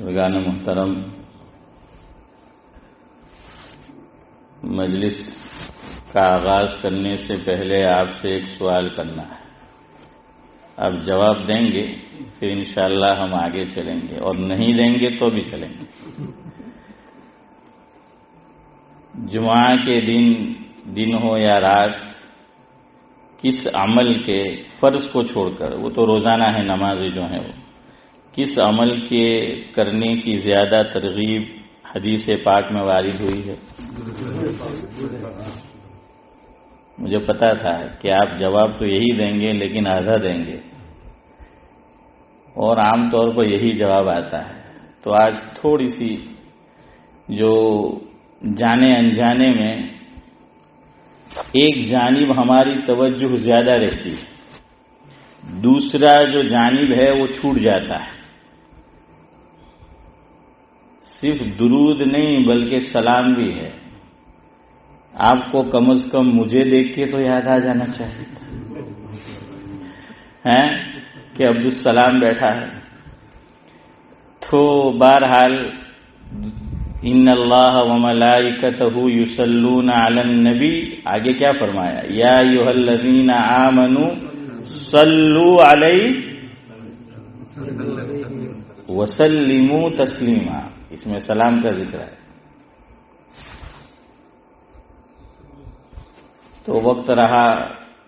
بزرگان محترم، مجلس کا آغاز کرنے سے پہلے آپ سے ایک سوال کرنا ہے. آپ جواب دیں گے پھر انشاءاللہ ہم آگے چلیں گے، اور نہیں دیں گے تو بھی چلیں گے. جمعہ کے دن ہو یا رات، کس عمل کے فرض کو چھوڑ کر، وہ تو روزانہ ہے نمازیں جو ہیں، وہ کس عمل کے کرنے کی زیادہ ترغیب حدیث پاک میں وارد ہوئی ہے؟ مجھے پتا تھا کہ آپ جواب تو یہی دیں گے لیکن آدھا دیں گے، اور عام طور پر یہی جواب آتا ہے. تو آج تھوڑی سی جو جانے انجانے میں ایک جانب ہماری توجہ زیادہ رہتی ہے، دوسرا جو جانب ہے وہ چھوٹ جاتا ہے. صرف درود نہیں بلکہ سلام بھی ہے. آپ کو کم از کم مجھے دیکھ کے تو یاد آ جانا چاہیے تھا کہ عبدالسلام بیٹھا ہے. تو بہرحال ان اللہ وملائکتہ یصلون علی النبی، آگے کیا فرمایا؟ یا ایھا الذین آمنوا صلوا علیہ وسلموا تسلیما. اس میں سلام کا ذکر ہے. تو وقت رہا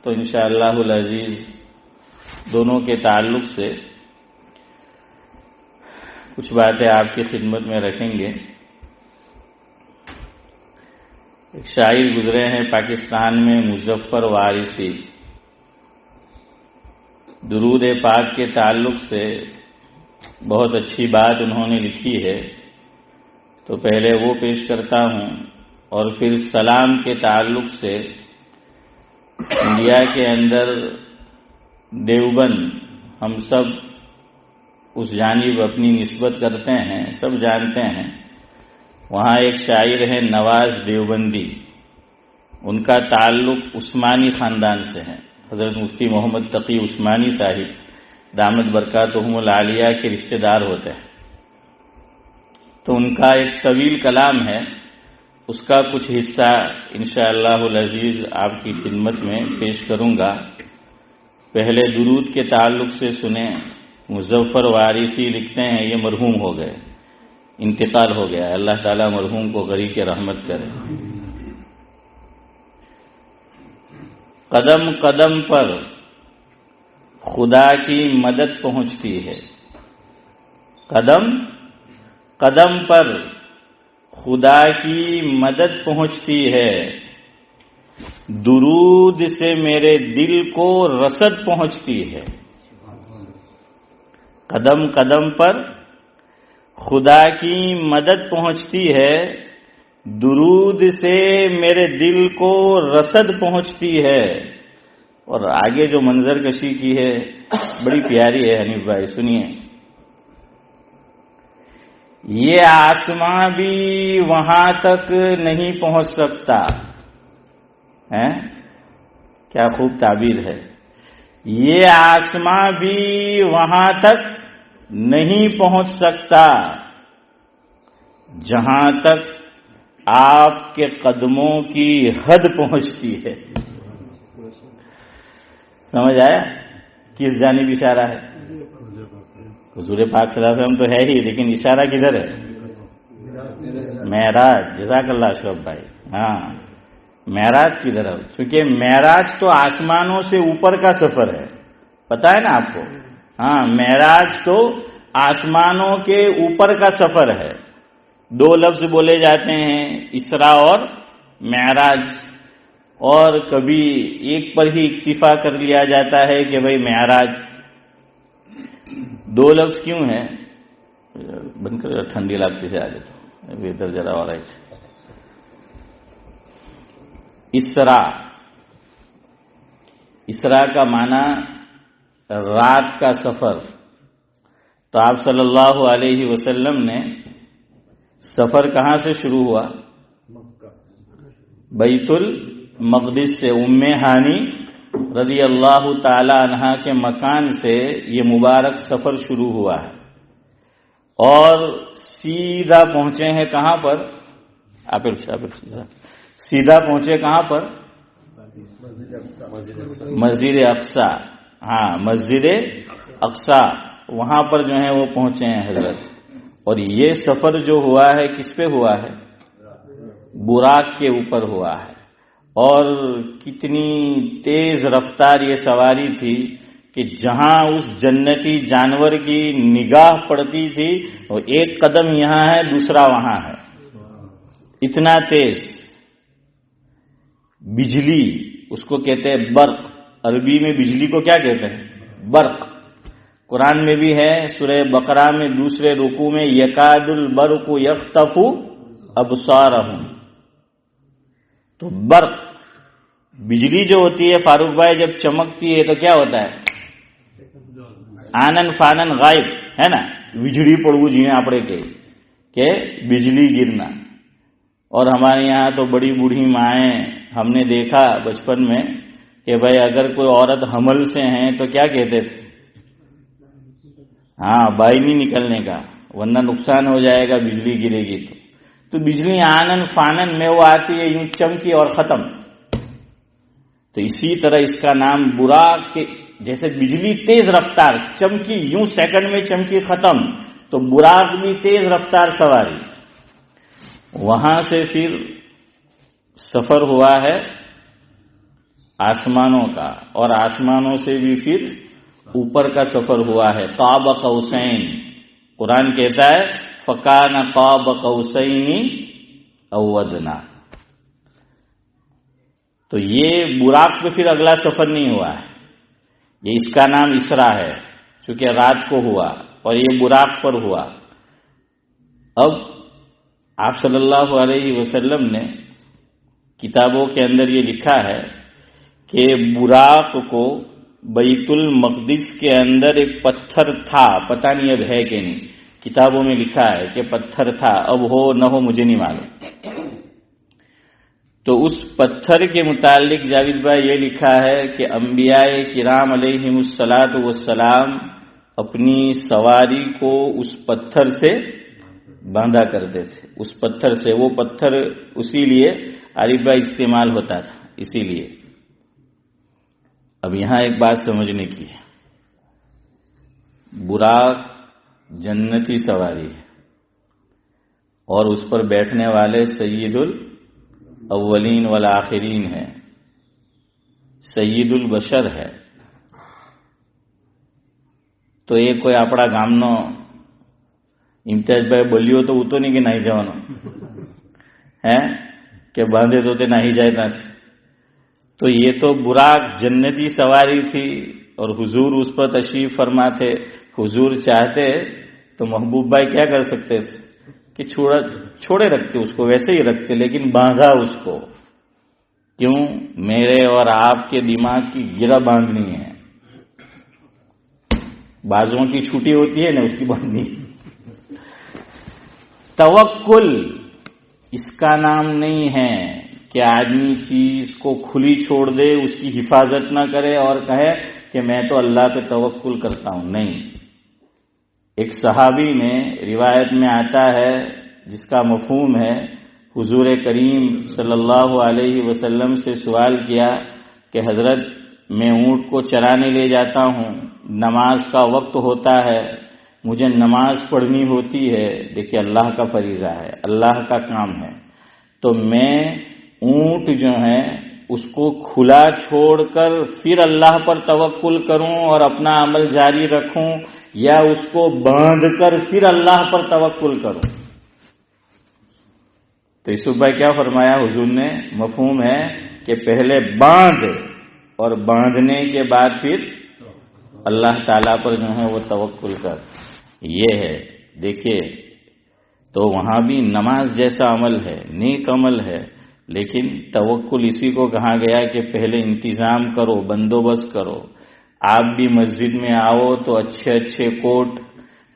تو انشاءاللہ العزیز دونوں کے تعلق سے کچھ باتیں آپ کی خدمت میں رکھیں گے. ایک شاعر گزرے ہیں پاکستان میں، مظفر وارثی. درود پاک کے تعلق سے بہت اچھی بات انہوں نے لکھی ہے، تو پہلے وہ پیش کرتا ہوں، اور پھر سلام کے تعلق سے انڈیا کے اندر دیوبند، ہم سب اس جانب اپنی نسبت کرتے ہیں، سب جانتے ہیں. وہاں ایک شاعر ہے نواز دیوبندی، ان کا تعلق عثمانی خاندان سے ہے. حضرت مفتی محمد تقی عثمانی صاحب دامت برکاتہم العالیہ کے رشتہ دار ہوتے ہیں. تو ان کا ایک طویل کلام ہے، اس کا کچھ حصہ انشاءاللہ العزیز آپ کی خدمت میں پیش کروں گا. پہلے درود کے تعلق سے سنیں. مظفر وارثی لکھتے ہیں، یہ مرحوم ہو گئے، انتقال ہو گیا. اللہ تعالیٰ مرحوم کو غریق رحمت کرے. قدم قدم پر خدا کی مدد پہنچتی ہے. قدم قدم پر خدا کی مدد پہنچتی ہے. درود سے میرے دل کو رسد پہنچتی ہے. قدم قدم پر خدا کی مدد پہنچتی ہے، درود سے میرے دل کو رسد پہنچتی ہے. اور آگے جو منظر کشی کی ہے بڑی پیاری ہے حنیف بھائی، سنیے. یہ آسماں بھی وہاں تک نہیں پہنچ سکتا. کیا خوب تعبیر ہے. یہ آسماں بھی وہاں تک نہیں پہنچ سکتا جہاں تک آپ کے قدموں کی حد پہنچتی ہے. سمجھ آیا کس جانب اشارہ ہے؟ حضور پاک صلی اللہ علیہ وسلم تو ہے ہی، لیکن اشارہ کدھر ہے؟ معراج. جزاک اللہ اشرف بھائی. ہاں، معراج کی طرف. چونکہ معراج تو آسمانوں سے اوپر کا سفر ہے، پتہ ہے نا آپ کو. ہاں، معراج تو آسمانوں کے اوپر کا سفر ہے. دو لفظ بولے جاتے ہیں، اسرا اور معراج، اور کبھی ایک پر ہی اکتفا کر لیا جاتا ہے کہ بھئی معراج. دو لفظ کیوں ہیں؟ بند کر، ٹھنڈی لگتی سے آ جاتا ادھر ذرا اور ہے. اسرا کا معنی رات کا سفر. تو آپ صلی اللہ علیہ وسلم نے سفر کہاں سے شروع ہوا؟ بیت المقدس سے. ام ہانی رضی اللہ تعالی عنہا کے مکان سے یہ مبارک سفر شروع ہوا ہے. اور سیدھا پہنچے ہیں کہاں پر؟ سیدھا پہنچے کہاں پر؟ مسجد اقصی. ہاں مسجد اقصی وہاں پر جو ہے وہ پہنچے ہیں حضرت. اور یہ سفر جو ہوا ہے کس پہ ہوا ہے؟ براق کے اوپر ہوا ہے. اور کتنی تیز رفتار یہ سواری تھی کہ جہاں اس جنتی جانور کی نگاہ پڑتی تھی وہ ایک قدم یہاں ہے دوسرا وہاں ہے، اتنا تیز. بجلی اس کو کہتے ہیں برق، عربی میں بجلی کو کیا کہتے ہیں؟ برق. قرآن میں بھی ہے سورہ بقرہ میں دوسرے رکوع میں یکاد البرق یخطف ابصارہم. تو برق بجلی جو ہوتی ہے فاروق بھائی جب چمکتی ہے تو کیا ہوتا ہے؟ آنن فانن غائب ہے نا. بجلی پڑو جی آپ کہ بجلی گرنا. اور ہمارے یہاں تو بڑی بوڑھی مائیں ہم نے دیکھا بچپن میں کہ بھائی اگر کوئی عورت حمل سے ہیں تو کیا کہتے تھے؟ ہاں بائی نہیں نکلنے کا ورنہ نقصان ہو جائے گا بجلی گرے گی. تو بجلی آنن فانن میں وہ آتی ہے یوں چمکی اور ختم. تو اسی طرح اس کا نام براق کے جیسے بجلی تیز رفتار چمکی یوں سیکنڈ میں چمکی ختم، تو براق بھی تیز رفتار سواری. وہاں سے پھر سفر ہوا ہے آسمانوں کا، اور آسمانوں سے بھی پھر اوپر کا سفر ہوا ہے. قاب قوسین قرآن کہتا ہے فکان قاب قوسین او ادنی. تو یہ براق پہ پھر اگلا سفر نہیں ہوا ہے. یہ اس کا نام اسرا ہے چونکہ رات کو ہوا اور یہ براق پر ہوا. اب آپ صلی اللہ علیہ وسلم نے کتابوں کے اندر یہ لکھا ہے کہ براق کو بیت المقدس کے اندر ایک پتھر تھا، پتہ نہیں اب ہے کہ نہیں، کتابوں میں لکھا ہے کہ پتھر تھا، اب ہو نہ ہو مجھے نہیں معلوم. تو اس پتھر کے متعلق جاوید بھائی یہ لکھا ہے کہ انبیاء کرام علیہم الصلاۃ والسلام اپنی سواری کو اس پتھر سے باندھا کرتے تھے. اس پتھر سے، وہ پتھر اسی لیے عارف بھائی استعمال ہوتا تھا اسی لیے. اب یہاں ایک بات سمجھنے کی ہے، براق جنتی سواری ہے اور اس پر بیٹھنے والے سید الاولین والآخرین ہے، سید البشر ہے. تو یہ کوئی આપણા ગામનો ઇમ્તિયાઝભાઈ બોલ્યો તો ઉતો નહીં કે નાહી જવાનો ہے کہ باندھے تو ناہی جائے نہ. تو یہ تو براق جنتی سواری تھی اور حضور اس پر تشریف فرما تھے. حضور چاہتے تو محبوب بھائی کیا کر سکتے تھے کہ چھوڑے رکھتے اس کو، ویسے ہی رکھتے، لیکن باندھا اس کو. کیوں؟ میرے اور آپ کے دماغ کی گرہ باندھنی ہے. بازوں کی چھٹی ہوتی ہے نا اس کی باندھنی. توکل اس کا نام نہیں ہے کہ آدمی چیز کو کھلی چھوڑ دے، اس کی حفاظت نہ کرے اور کہے کہ میں تو اللہ پہ توکل کرتا ہوں. نہیں. ایک صحابی نے روایت میں آتا ہے جس کا مفہوم ہے حضور کریم صلی اللہ علیہ وسلم سے سوال کیا کہ حضرت میں اونٹ کو چرانے لے جاتا ہوں، نماز کا وقت ہوتا ہے، مجھے نماز پڑھنی ہوتی ہے. دیکھیے اللہ کا فریضہ ہے، اللہ کا کام ہے. تو میں اونٹ جو ہے اس کو کھلا چھوڑ کر پھر اللہ پر توکل کروں اور اپنا عمل جاری رکھوں، یا اس کو باندھ کر پھر اللہ پر توکل کروں؟ تو یوسف بھائی کیا فرمایا حضور نے؟ مفہوم ہے کہ پہلے باندھ اور باندھنے کے بعد پھر اللہ تعالیٰ پر جو ہے وہ توکل کر. یہ ہے. دیکھیے تو وہاں بھی نماز جیسا عمل ہے، نیک عمل ہے، لیکن توکل اسی کو کہا گیا کہ پہلے انتظام کرو، بندوبست کرو. آپ بھی مسجد میں آؤ تو اچھے کوٹ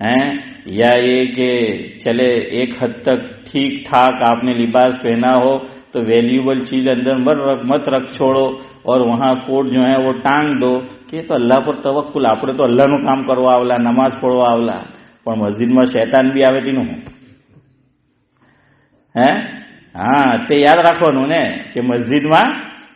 ہیں، یا یہ کہ چلے ایک حد تک ٹھیک ٹھاک آپ نے لباس پہنا ہو تو ویلیوبل چیز اندر مت رکھ چھوڑو اور وہاں کوٹ جو ہے وہ ٹانگ دو کہ تو اللہ پر توکل، آپ تو اللہ نو کام کروا آولا، نماز پڑھوا آولا. પણ મસ્જિદમાં શૈતાન બી આવે તેનું હું હે? હા, તે યાદ રાખવાનું ને કે મસ્જિદમાં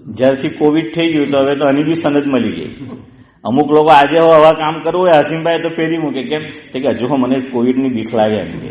જ્યારથી કોવિડ થઈ ગયું તો હવે તો આની બી સનદ મળી ગઈ। અમુક લોકો આજે હવા કામ કરવું હોય હાસીમભાઈ તો ફેરી મૂકે, કેમ કે હજુ મને કોવિડની બીક લાગે એમ કે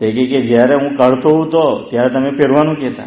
કે જ્યારે હું કાઢતો હું તો ત્યારે તમે પહેરવાનું કહેતા।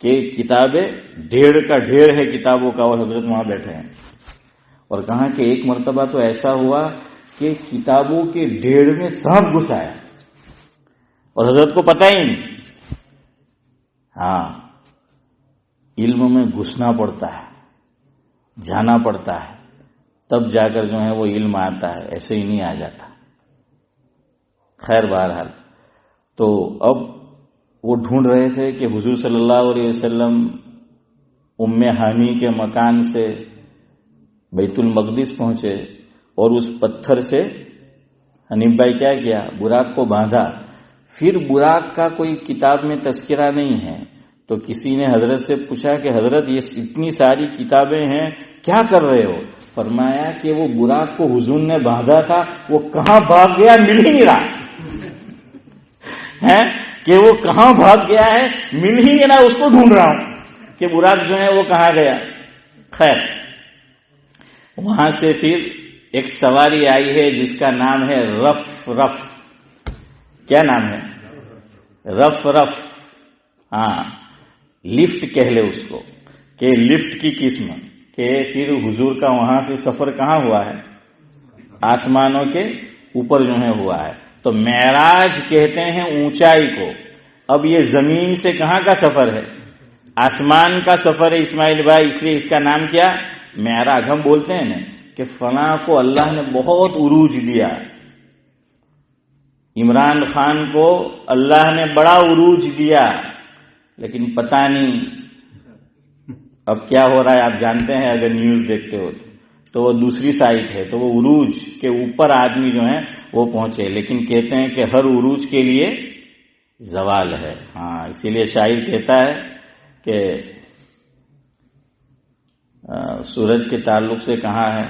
کہ کتابیں ڈھیر کا ڈھیر ہے کتابوں کا، اور حضرت وہاں بیٹھے ہیں. اور کہا کہ ایک مرتبہ تو ایسا ہوا کہ کتابوں کے ڈھیر میں سانپ گھس آیا اور حضرت کو پتہ ہی نہیں. ہاں، علم میں گھسنا پڑتا ہے، جانا پڑتا ہے، تب جا کر جو ہے وہ علم آتا ہے، ایسے ہی نہیں آ جاتا. خیر بہرحال تو اب وہ ڈھونڈ رہے تھے کہ حضور صلی اللہ علیہ وسلم ام ہانی کے مکان سے بیت المقدس پہنچے اور اس پتھر سے حنیف بھائی کیا کیا، براق کو باندھا. پھر براق کا کوئی کتاب میں تذکرہ نہیں ہے، تو کسی نے حضرت سے پوچھا کہ حضرت یہ اتنی ساری کتابیں ہیں کیا کر رہے ہو؟ فرمایا کہ وہ براق کو حضور نے باندھا تھا، وہ کہاں بھاگ گیا مل ہی نہیں رہا ہے، کہ وہ کہاں بھاگ گیا ہے مل ہی نہیں رہا، اس کو ڈھونڈ رہا ہوں کہ براق جو ہے وہ کہاں گیا. خیر وہاں سے پھر ایک سواری آئی ہے جس کا نام ہے رف رف. کیا نام ہے؟ رف رف. ہاں، لفٹ کہہ لے اس کو، کہ لفٹ کی قسم. کہ پھر حضور کا وہاں سے سفر کہاں ہوا ہے؟ آسمانوں کے اوپر جو ہے ہوا ہے. تو معراج کہتے ہیں اونچائی کو. اب یہ زمین سے کہاں کا سفر ہے؟ آسمان کا سفر ہے اسماعیل بھائی، اس لیے اس کا نام کیا؟ معراج. ہم بولتے ہیں نا کہ فلاں کو اللہ نے بہت عروج دیا، عمران خان کو اللہ نے بڑا عروج دیا، لیکن پتہ نہیں اب کیا ہو رہا ہے. آپ جانتے ہیں اگر نیوز دیکھتے ہو تو وہ دوسری سائٹ ہے، تو وہ عروج کے اوپر آدمی جو ہیں وہ پہنچے، لیکن کہتے ہیں کہ ہر عروج کے لیے زوال ہے. ہاں، اسی لیے شاعر کہتا ہے کہ سورج کے تعلق سے کہاں ہے،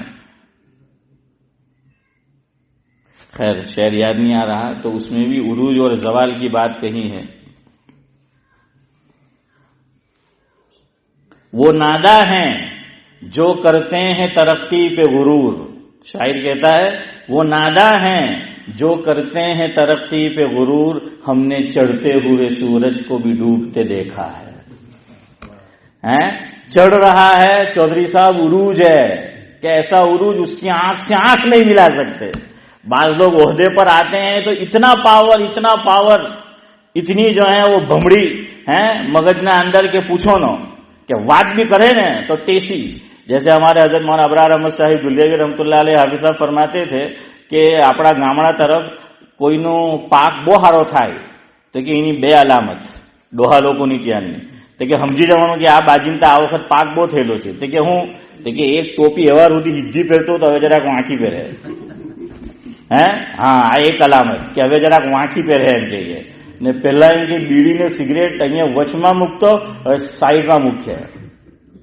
خیر شعر یاد نہیں آ رہا، تو اس میں بھی عروج اور زوال کی بات کہی ہے. وہ نادا ہیں جو کرتے ہیں ترقی پہ غرور. شاعر کہتا ہے وہ نادا ہیں جو کرتے ہیں ترقی پہ غرور، ہم نے چڑھتے ہوئے سورج کو بھی ڈوبتے دیکھا ہے. چڑھ رہا ہے چودھری صاحب، عروج ہے کہ ایسا عروج اس کی آنکھ سے آنکھ نہیں ملا سکتے. بعض لوگ عہدے پر آتے ہیں تو اتنا پاور اتنی جو ہے وہ بھمڑی ہے مغج نہ اندر کے پوچھو نا، کہ بات بھی کرے نا تو ٹیسی. جیسے ہمارے حضرت مولانا ابرار احمد صاحب دلیاوی رحمۃ اللہ علیہ حافظ صاحب فرماتے تھے کہ આપણા ગામડા તરફ કોઈનો પાક બહુ સારો થાય તો કે એની બે અલામત ડોહા લોકોની ત્યાંની, તો કે સમજી જવાનું કે આ બાજીમતા આ વખત પાક બહુ થયેલો છે. તો કે હું તો કે એક ટોપી એવા સુધી હિજ્જી પહેરતો તો હવે જરાક વાંકી પહેરે હે. હા, આ એક અલામત કે હવે જરાક વાંકી પહેરે એમ કહીએ. ને પહેલા એમ કે બીડી ને સિગરેટ અહીંયા વચમાં મૂકતો, હવે સાઈડમાં મૂકે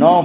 9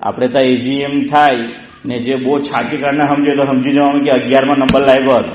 આપણે તો એજીએમ થાય ને જે બહુ છાતી કાઢને સમજે તો સમજી જવાનું કે 11મા નંબર લાગ્યો હતો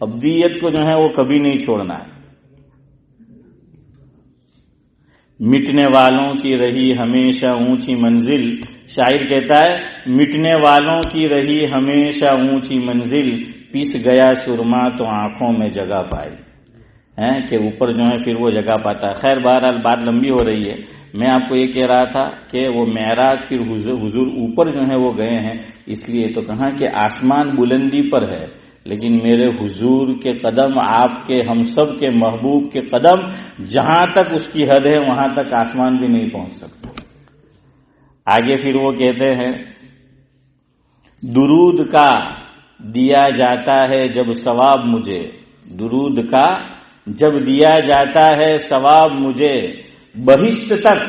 ابدیت کو جو ہے وہ کبھی نہیں چھوڑنا ہے۔ مٹنے والوں کی رہی ہمیشہ اونچی منزل، شاعر کہتا ہے مٹنے والوں کی رہی ہمیشہ اونچی منزل، پیس گیا سرما تو آنکھوں میں جگہ پائی، کہ اوپر جو ہے پھر وہ جگہ پاتا ہے۔ خیر بہرحال بات لمبی ہو رہی ہے، میں آپ کو یہ کہہ رہا تھا کہ وہ معراج پھر حضور اوپر جو ہے وہ گئے ہیں، اس لیے تو کہا کہ آسمان بلندی پر ہے، لیکن میرے حضور کے قدم، آپ کے ہم سب کے محبوب کے قدم جہاں تک اس کی حد ہے وہاں تک آسمان بھی نہیں پہنچ سکتا۔ آگے پھر وہ کہتے ہیں درود کا دیا جاتا ہے جب ثواب مجھے، درود کا جب دیا جاتا ہے ثواب مجھے، بہشت تک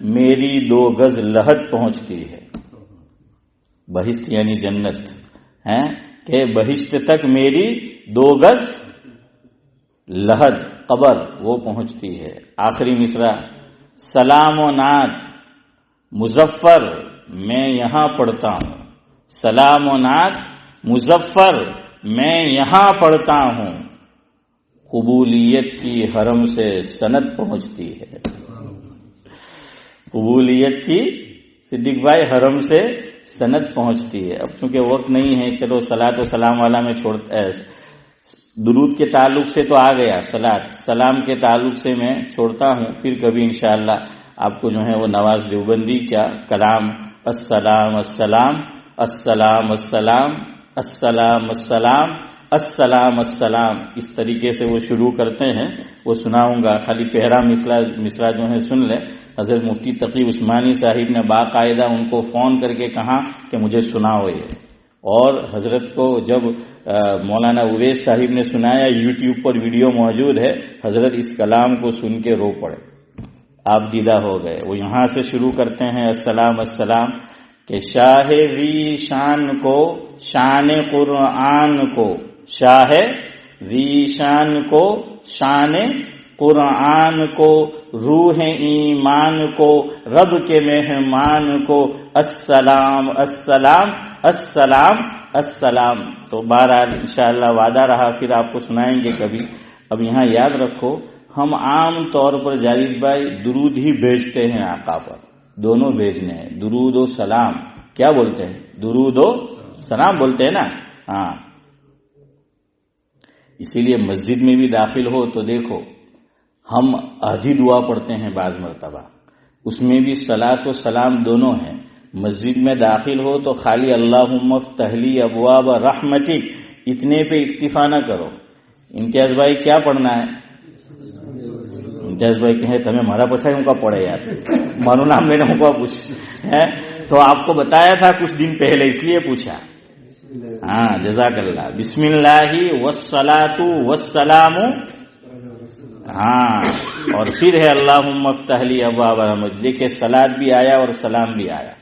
میری 2 گز لحد پہنچتی ہے۔ بہشت یعنی جنت ہے کہ بہشت تک میری 2 گز لحد قبر وہ پہنچتی ہے۔ آخری مصرع سلام و نعت مظفر میں یہاں پڑھتا ہوں، سلام و نعت مظفر میں یہاں پڑھتا ہوں، قبولیت کی حرم سے سند پہنچتی ہے۔ قبولیت کی صدیق بھائی حرم سے سند پہنچتی ہے۔ اب چونکہ وقت نہیں ہے، چلو صلاۃ و سلام والا میں چھوڑتا، درود کے تعلق سے تو آ گیا، سلام کے تعلق سے میں چھوڑتا ہوں، پھر کبھی انشاءاللہ آپ کو جو ہے وہ نواز دیوبندی کیا کلام السلام السلام السلام السلام السلام السلام السلام السلام اس طریقے سے وہ شروع کرتے ہیں، وہ سناؤں گا۔ خالی پہلا مصرع جو ہے سن لیں۔ حضرت مفتی تقی عثمانی صاحب نے باقاعدہ ان کو فون کر کے کہا کہ مجھے سناؤ یہ، اور حضرت کو جب مولانا اویس صاحب نے سنایا، یوٹیوب پر ویڈیو موجود ہے، حضرت اس کلام کو سن کے رو پڑے، آپ دیدہ ہو گئے۔ وہ یہاں سے شروع کرتے ہیں السلام السلام کہ شاہ ری شان کو، شان قرآن کو، شاہ ری شان کو، شان قرآن کو، روح ایمان کو، رب کے مہمان کو، السلام السلام السلام السلام۔ تو بہرحال انشاءاللہ وعدہ رہا، پھر آپ کو سنائیں گے کبھی۔ اب یہاں یاد رکھو، ہم عام طور پر جاوید بھائی درود ہی بھیجتے ہیں آقا پر، دونوں بھیجنے ہیں، درود و سلام۔ کیا بولتے ہیں؟ درود و سلام بولتے ہیں نا، ہاں۔ اسی لیے مسجد میں بھی داخل ہو تو دیکھو ہم آدھی دعا پڑھتے ہیں بعض مرتبہ، اس میں بھی صلاۃ و سلام دونوں ہیں۔ مسجد میں داخل ہو تو خالی اللہم افتح لی ابواب رحمتک اتنے پہ اکتفا نہ کرو۔ امتیاز بھائی کیا پڑھنا ہے؟ امتیاز بھائی کہیں تمہیں ہمارا پوچھا ان کا پڑھے یار، مانو نام میں نے ان کو پوچھ ہے تو آپ کو بتایا تھا کچھ دن پہلے، اس لیے پوچھا۔ ہاں جزاک اللہ۔ بسم اللہ والصلاۃ والسلام، ہاں، اور پھر ہے اللہم افتح لی ابواب رحمتک۔ دیکھیں صلاۃ بھی آیا اور سلام بھی آیا۔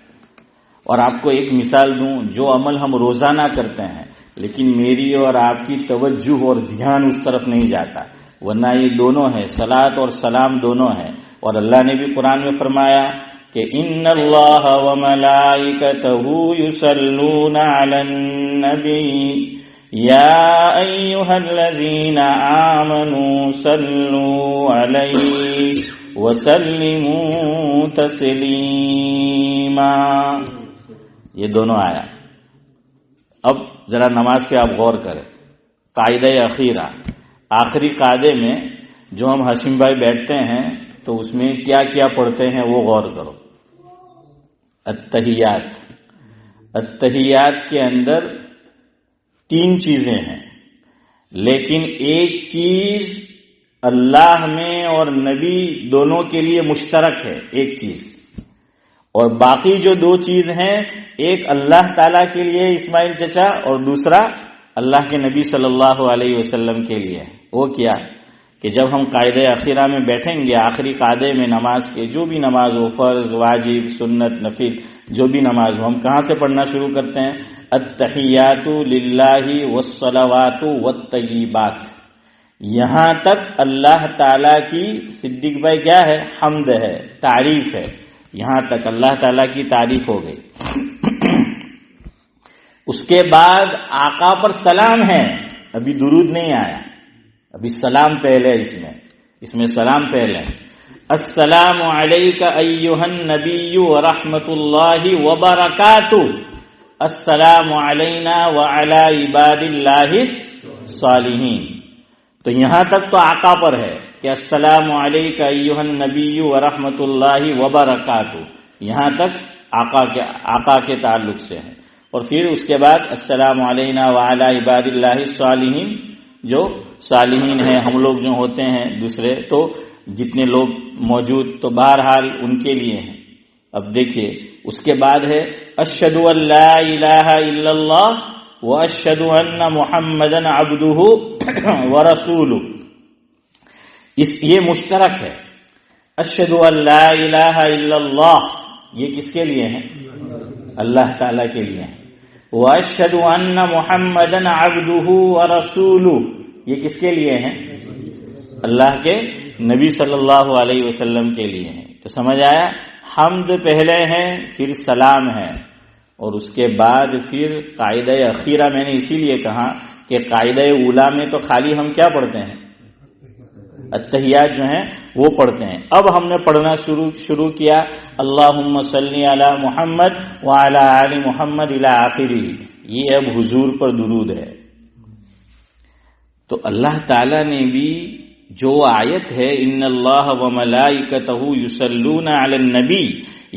اور آپ کو ایک مثال دوں، جو عمل ہم روزانہ کرتے ہیں لیکن میری اور آپ کی توجہ اور دھیان اس طرف نہیں جاتا، ورنہ یہ دونوں ہیں، صلاۃ اور سلام دونوں ہیں۔ اور اللہ نے بھی قرآن میں فرمایا کہ ان اللہ وملائکتہ یصلون علی النبی یا ایھا الذین آمنوا صلوا علیہ وسلموا تسلیما۔ یہ دونوں آیا۔ اب ذرا نماز پہ آپ غور کریں، قاعدہ اخیرہ، آخری قاعدے میں جو ہم ہاشم بھائی بیٹھتے ہیں تو اس میں کیا کیا پڑھتے ہیں وہ غور کرو۔ التحیات، التحیات کے اندر 3 چیزیں ہیں، لیکن ایک چیز اللہ میں اور نبی دونوں کے لیے مشترک ہے، ایک چیز، اور باقی جو 2 چیز ہیں، ایک اللہ تعالیٰ کے لیے اسماعیل چچا اور دوسرا اللہ کے نبی صلی اللہ علیہ وسلم کے لیے۔ وہ کیا کہ جب ہم قاعدہ اخیرہ میں بیٹھیں گے، آخری قاعدے میں نماز کے جو بھی نماز ہو، فرض، واجب، سنت، نفل، جو بھی نماز ہو، ہم کہاں سے پڑھنا شروع کرتے ہیں؟ التحیات للہ والصلوات والطیبات، یہاں تک اللہ تعالیٰ کی صدیق بھائی کیا ہے؟ حمد ہے، تعریف ہے، یہاں تک اللہ تعالیٰ کی تعریف ہو گئی۔ اس کے بعد آقا پر سلام ہے، ابھی درود نہیں آیا، ابھی سلام پہلے، اس میں سلام پہلے. السلام علیک ایھا النبی ورحمۃ اللہ وبرکاتہ، السلام علینا وعلی عباد اللہ الصالحین. تو یہاں تک تو آقا پر ہے کہ السلام علیک ایھا النبی ورحمۃ اللہ وبرکاتہ، یہاں تک آقا کے تعلق سے ہے. اور پھر اس کے بعد السلام علینا وعلی عباد اللہ الصالحین، جو صالحین ہیں ہم لوگ جو ہوتے ہیں دوسرے، تو جتنے لوگ موجود تو بہرحال ان کے لیے ہیں. اب دیکھیے اس کے بعد ہے اشہد ان لا الہ الا اللہ واشہد ان محمدا عبدہ ورسولہ. یہ مشترک ہے. اشہد ان لا الہ الا اللہ یہ کس کے لیے ہے؟ اللہ تعالی کے لیے ہے. واشہد ان محمدا عبدہ ورسولہ یہ کس کے لیے ہے؟ اللہ کے نبی صلی اللہ علیہ وسلم کے لیے ہے. تو سمجھ آیا؟ حمد پہلے ہے، پھر سلام ہے، اور اس کے بعد پھر قاعدہ اخیرہ. میں نے اسی لیے کہا کہ قاعدہ اولا میں تو خالی ہم کیا پڑھتے ہیں؟ التحیات جو ہیں وہ پڑھتے ہیں. اب ہم نے پڑھنا شروع کیا اللہم صلی علی محمد وعلی آل محمد الی آخرہ. یہ اب حضور پر درود ہے. تو اللہ تعالی نے بھی جو آیت ہے ان اللہ وملائکتہ یصلون علی النبی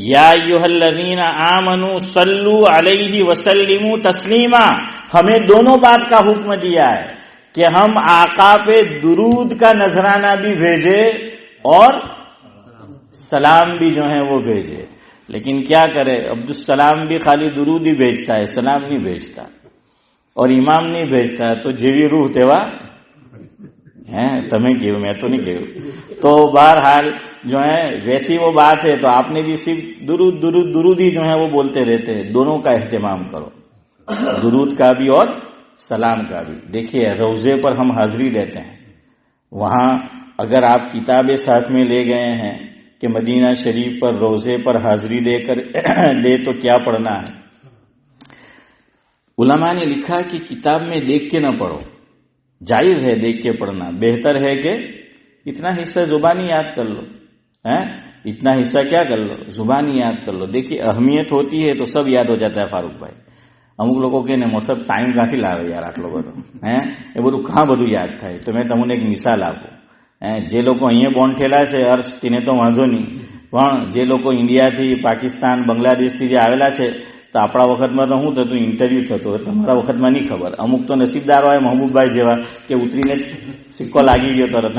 یا ایھا الذین آمنوا صلوا علیہ وسلموا تسلیما، ہمیں دونوں بات کا حکم دیا ہے کہ ہم آقا پہ درود کا نذرانہ بھی بھیجے اور سلام بھی جو ہے وہ بھیجے. لیکن کیا کرے عبدالسلام بھی خالی درود ہی بھیجتا ہے، سلام نہیں بھیجتا، اور امام نہیں بھیجتا. تو جیوی روح تیوا تمہیں کیوں، میں تو نہیں کہوں. تو بہرحال جو ہے ویسی وہ بات ہے. تو آپ نے بھی صرف درود درود درود ہی جو ہے وہ بولتے رہتے ہیں. دونوں کا اہتمام کرو، درود کا بھی اور سلام کا بھی. دیکھیے روضے پر ہم حاضری دیتے ہیں، وہاں اگر آپ کتابیں ساتھ میں لے گئے ہیں کہ مدینہ شریف پر روضے پر حاضری دے تو کیا پڑھنا ہے؟ علماء نے لکھا کہ کتاب میں دیکھ کے نہ پڑھو، جائز ہے دیکھ کے پڑھنا. بہتر ہے کہ اتنا حصہ زبانی یاد کر لو، اتنا حصہ کیا کر لو، زبانی یاد کر لو. دیکھیے اہمیت ہوتی ہے تو سب یاد ہو جاتا ہے. فاروق بھائی અમુક લોકો કે ને મોસબ ટાઈમ કાંથી લાવે યાર આટલો બધો એ બધું કાં બધું યાદ થાય? તો મેં તમને એક મિસાલ આપું. જે લોકો અહીંયા બોન્ડ થયેલા છે અર્શ તેને તો વાંધો નહીં, પણ જે લોકો ઇન્ડિયાથી પાકિસ્તાન બાંગ્લાદેશથી જે આવેલા છે તો આપણા વખતમાં તો શું થતું, ઇન્ટરવ્યૂ થતો, તમારા વખતમાં નહીં ખબર. અમુક તો નસીબદાર હોય મહબૂબભાઈ જેવા કે ઉતરીને સિક્કો લાગી ગયો તરત.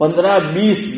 15-20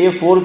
A4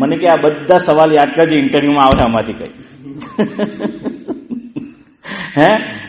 મને કે આ બધા સવાલ યાદ કરજે, ઇન્ટરવ્યુમાં આવે આમાંથી કઈ.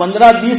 15-20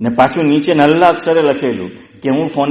ને પાછું નીચે નલ્લા અક્ષરે લખેલું કે હું ફોન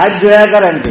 આજ જોયા કર એમ કે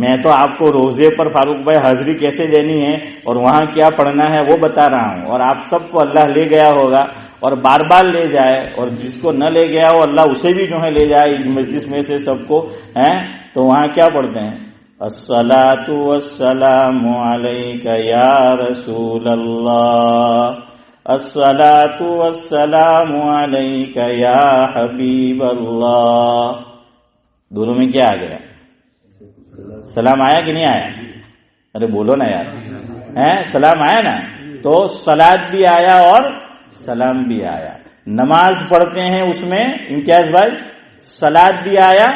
میں تو آپ کو روزے پر فاروق بھائی حاضری کیسے دینی ہے اور وہاں کیا پڑھنا ہے وہ بتا رہا ہوں. اور آپ سب کو اللہ لے گیا ہوگا اور بار بار لے جائے, اور جس کو نہ لے گیا ہو اللہ اسے بھی جو ہے لے جائے اس مجلس میں سے سب کو ہیں. تو وہاں کیا پڑھتے ہیں؟ الصلاۃ والسلام علیک یا رسول اللہ, الصلاۃ والسلام علیک یا حبیب اللہ. دونوں میں کیا آ گیا؟ سلام آیا کہ نہیں آیا؟ ارے بولو نا یار, سلام آیا نا. تو صلاۃ بھی آیا اور سلام بھی آیا. نماز پڑھتے ہیں اس میں امتیاز بھائی صلاۃ بھی آیا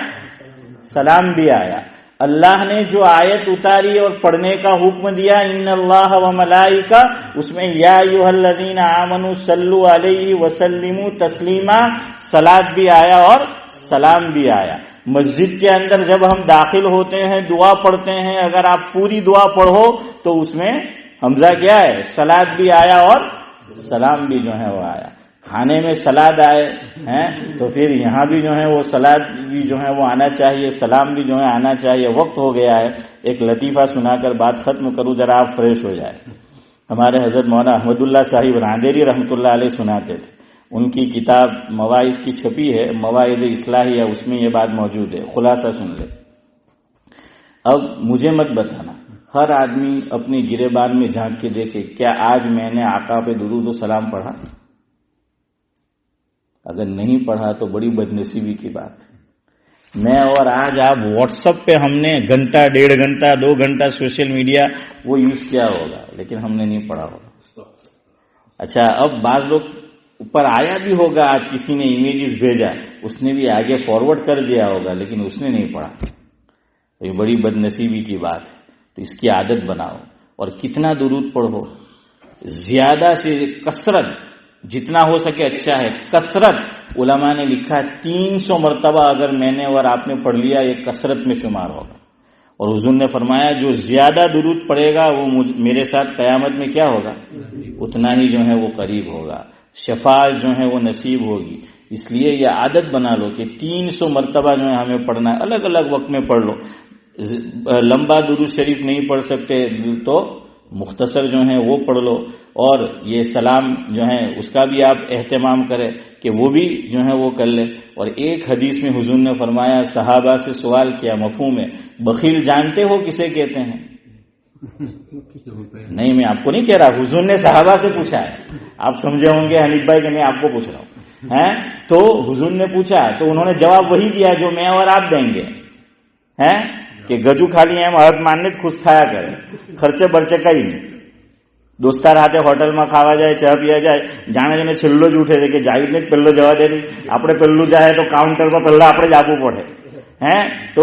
سلام بھی آیا. اللہ نے جو آیت اتاری اور پڑھنے کا حکم دیا ان اللہ و ملائکہ, اس میں یا ایھا الذین آمنوا صلوا علیہ وسلموا تسلیما, صلاۃ بھی آیا اور سلام بھی آیا. مسجد کے اندر جب ہم داخل ہوتے ہیں دعا پڑھتے ہیں, اگر آپ پوری دعا پڑھو تو اس میں حمزہ کیا ہے؟ صلاۃ بھی آیا اور سلام بھی جو ہے وہ آیا. کھانے میں سلاد آئے ہیں تو پھر یہاں بھی جو ہے وہ سلاد بھی جو ہے وہ آنا چاہیے, سلام بھی جو ہے آنا چاہیے. وقت ہو گیا ہے, ایک لطیفہ سنا کر بات ختم کروں, ذرا آپ فریش ہو جائے. ہمارے حضرت مولانا احمد اللہ صاحب راندیری رحمۃ اللہ علیہ سناتے تھے. ان کی کتاب مواعظ کی چھپی ہے, مواعظ اصلاحیہ, اس میں یہ بات موجود ہے. خلاصہ سن لے. اب مجھے مت بتانا, ہر آدمی اپنی گریبان میں جھانک کے دیکھے کیا آج میں نے آقا پہ درود و سلام پڑھا؟ اگر نہیں پڑھا تو بڑی بدنصیبی کی بات ہے. میں اور آج آپ واٹس ایپ پہ ہم نے گھنٹہ, 1.5 گھنٹہ, 2 گھنٹہ سوشل میڈیا وہ یوز کیا ہوگا, لیکن ہم نے نہیں پڑھا ہوگا. اچھا, اب بعض لوگ اوپر آیا بھی ہوگا, آج کسی نے امیجز بھیجا, اس نے بھی آگے فارورڈ کر دیا ہوگا, لیکن اس نے نہیں پڑھا. تو یہ بڑی بدنصیبی کی بات ہے. تو اس کی عادت بناؤ, اور کتنا درود پڑھو, زیادہ سے کثرت جتنا ہو سکے اچھا ہے. کثرت علماء نے لکھا 300 مرتبہ اگر میں نے اور آپ نے پڑھ لیا یہ کثرت میں شمار ہوگا. اور حضور نے فرمایا جو زیادہ درود پڑھے گا وہ میرے ساتھ قیامت میں کیا ہوگا؟ اتنا ہی جو ہے وہ قریب ہوگا, شفاعت جو ہے وہ نصیب ہوگی. اس لیے یہ عادت بنا لو کہ 300 مرتبہ جو ہے ہمیں پڑھنا ہے. الگ الگ وقت میں پڑھ لو. لمبا درود شریف نہیں پڑھ سکتے تو مختصر جو ہیں وہ پڑھ لو. اور یہ سلام جو ہے اس کا بھی آپ اہتمام کریں کہ وہ بھی جو ہے وہ کر لے. اور ایک حدیث میں حضور نے فرمایا, صحابہ سے سوال کیا مفہوم ہے, بخیل جانتے ہو کسے کہتے ہیں؟ نہیں, میں آپ کو نہیں کہہ رہا, حضور نے صحابہ سے پوچھا ہے. آپ سمجھے ہوں گے حنیف بھائی کہ میں آپ کو پوچھ رہا ہوں. تو حضور نے پوچھا تو انہوں نے جواب وہی دیا جو میں اور آپ دیں گے, کہ گجو خالی ہیں حد ماننے خود کھایا کرے, خرچے برچے کا ہی نہیں. દોસ્તાર હાથે હોટલમાં ખાવા જાય, ચા પીવા જાય, જાણે જઈને છેલ્લો જ ઉઠે છે કે જાવીદને જ પહેલો જવા દે. આપણે પહેલું જાય તો કાઉન્ટરમાં પહેલા આપણે જ આપવું પડે. તો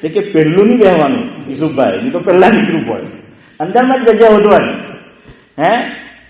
છે કે પહેલું નહીં બેહવાનું યુસુફભાઈ, નહીં તો પહેલા નીકળવું પડે, અંદરમાં જ જગ્યા વધવાની.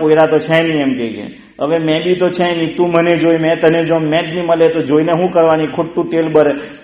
પોયરા તો છે નહીં, એમ કે હવે મેં બી તો છે નહીં, તું મને જોઈ મેં તને જો, મેં જ નહીં મળે તો જોઈને શું કરવાની, ખોટું તેલ ભરે,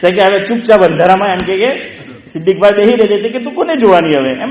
તો કે હવે ચૂપચાપ અંધારામાં એમ કે સિદ્દીકભાઈ બેહી રહેજે કે તું કોને જોવાની, હવે એમ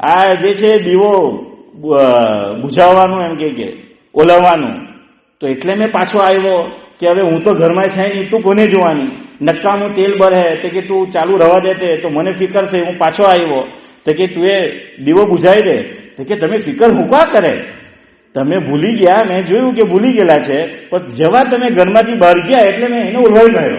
આ જે છે દીવો બુઝાવવાનું એમ કે ઓલવવાનું, તો એટલે મેં પાછો આવ્યો કે હવે હું તો ઘરમાં છે નહીં, તું કોને જોવાની, નક્કાનું તેલ બળે તો કે તું ચાલુ રવા દેતે, તો મને ફિકર થઈ, હું પાછો આવ્યો તો કે તું એ દીવો બુઝાવી દે, તો કે તમે ફિકર હુકા કરે, તમે ભૂલી ગયા, મેં જોયું કે ભૂલી ગયેલા છે, પણ જવા તમે ઘરમાંથી બહાર ગયા એટલે મેં એને ઉલવાઈ ગયો.